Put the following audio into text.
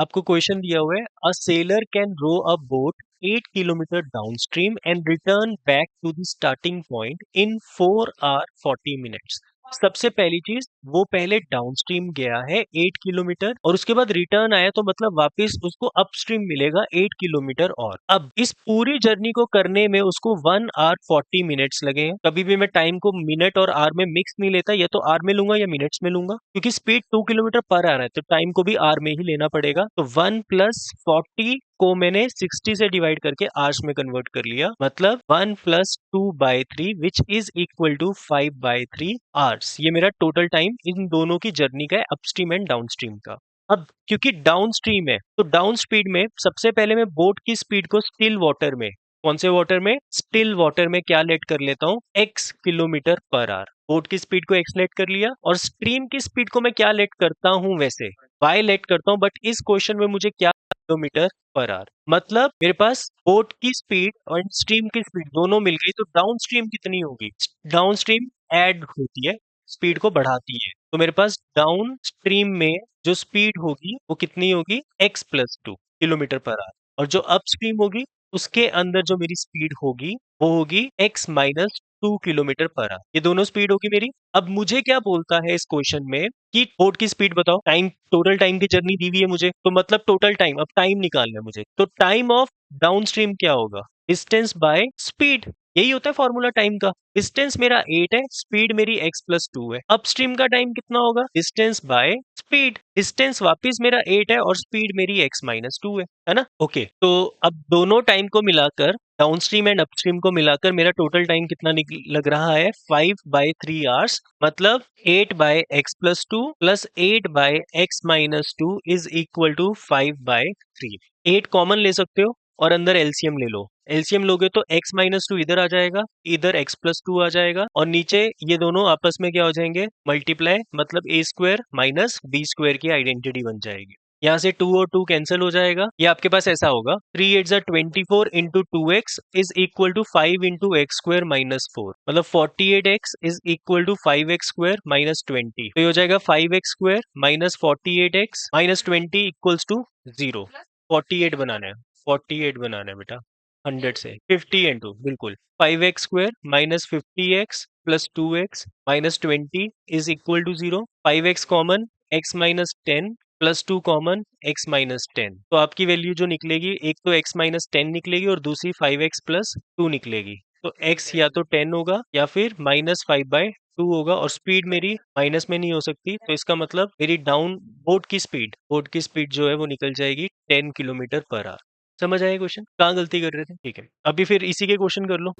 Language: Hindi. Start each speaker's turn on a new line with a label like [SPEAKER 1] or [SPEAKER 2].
[SPEAKER 1] आपको क्वेश्चन दिया हुआ है, a sailor can row a boat 8 kilometre downstream and return back to the starting point in 4 hour 40 minutes. सबसे पहली चीज, वो पहले डाउनस्ट्रीम गया है 8 किलोमीटर और उसके बाद रिटर्न आया, तो मतलब वापस उसको अपस्ट्रीम मिलेगा 8 किलोमीटर। और अब इस पूरी जर्नी को करने में उसको 1 आवर 40 मिनट्स लगे हैं। कभी भी मैं टाइम को मिनट और आवर में मिक्स नहीं लेता, या तो आवर में लूंगा या मिनट्स में लूंगा, क्योंकि स्पीड 2 किलोमीटर पर आवर है तो टाइम को भी आवर में ही लेना पड़ेगा। तो 1 प्लस 40 को मैंने 60 से डिवाइड करके आवर्स में कन्वर्ट कर लिया, मतलब 1 plus 2/3 which is equal to 5/3 hours. ये मेरा टोटल टाइम इन दोनों की जर्नी का है, अपस्ट्रीम एंड डाउनस्ट्रीम का। अब क्योंकि डाउनस्ट्रीम है तो डाउन स्पीड में सबसे पहले मैं बोट की स्पीड को स्टिल वाटर में, कौन से वाटर में, स्टिल वाटर में क्या लेट कर लेता हूँ, x kilometre per hour. Boat की स्पीड को x लेट कर लिया, और स्ट्रीम की स्पीड को मैं क्या लेट करता हूँ, वैसे y लेट करता हूँ, बट इस क्वेश्चन में मुझे क्या, किलोमीटर पर आवर। मतलब मेरे पास बोट की स्पीड और स्ट्रीम की स्पीड दोनों मिल गई, तो डाउन स्ट्रीम कितनी होगी, डाउन स्ट्रीम ऐड होती है, स्पीड को बढ़ाती है। तो मेरे पास डाउन स्ट्रीम में जो स्पीड होगी वो कितनी होगी, x plus 2 kilometre per hour. और जो अप स्ट्रीम होगी उसके अंदर जो मेरी स्पीड होगी वो होगी x minus 2 kilometre per hour. ये दोनों स्पीड होगी मेरी। अब मुझे क्या बोलता है इस क्वेश्चन में कि बोट की स्पीड बताओ, टाइम, टोटल टाइम की जर्नी दी हुई है मुझे, तो मतलब टोटल टाइम, अब टाइम निकालना है मुझे, तो टाइम ऑफ डाउन स्ट्रीम क्या होगा, डिस्टेंस बाय स्पीड। यही होता है फॉर्मूला टाइम का। डिस्टेंस मेरा 8 है, स्पीड मेरी x प्लस 2 है। अपस्ट्रीम का टाइम कितना होगा, डिस्टेंस बाय स्पीड। डिस्टेंस वापस मेरा 8 है और स्पीड मेरी x माइनस 2 है ना। ओके, तो अब दोनों टाइम को मिलाकर, डाउनस्ट्रीम एंड अपस्ट्रीम को मिलाकर मेरा टोटल टाइम कितना लग रहा है, 5/3 आवर्स। मतलब 8/x+2 plus 8/x-2 is equal to 5/3। 8 common ले सकते हो और अंदर एलसीएम ले लो। एलसीएम लोगे तो x माइनस 2 इधर आ जाएगा, इधर x प्लस 2 आ जाएगा, और नीचे ये दोनों आपस में क्या हो जाएंगे, मल्टीप्लाई, मतलब a square minus b square की आइडेंटिटी बन जाएगी। यहाँ से 2 और 2 कैंसिल हो जाएगा। ये आपके पास ऐसा होगा, 3 8 24 into 2x is equal to 5 into x square minus 4, मतलब 48x is equal to 5x square minus 20। तो ये हो जाएगा 5x square minus 48x minus 20 equals to 0। 48 बनाना है, 48 बनाना है बेटा, 100 से 50 इंटू, बिल्कुल 5x square minus 50x plus 2x minus 20 is equal to 0। 5x common, x minus 10 plus 2 common, x minus 10। तो आपकी वैल्यू जो निकलेगी, एक तो x माइनस 10 निकलेगी और दूसरी 5x प्लस 2 निकलेगी। तो x या तो 10 होगा या फिर माइनस 5/2 होगा, और स्पीड मेरी माइनस में नहीं हो सकती, तो इसका मतलब मेरी डाउन बोट की स्पीड जो है वो निकल जाएगी 10 किलोमीटर पर आवर। समझ आया क्वेश्चन, कहाँ गलती कर रहे थे, ठीक है। अभी फिर इसी के क्वेश्चन कर लो।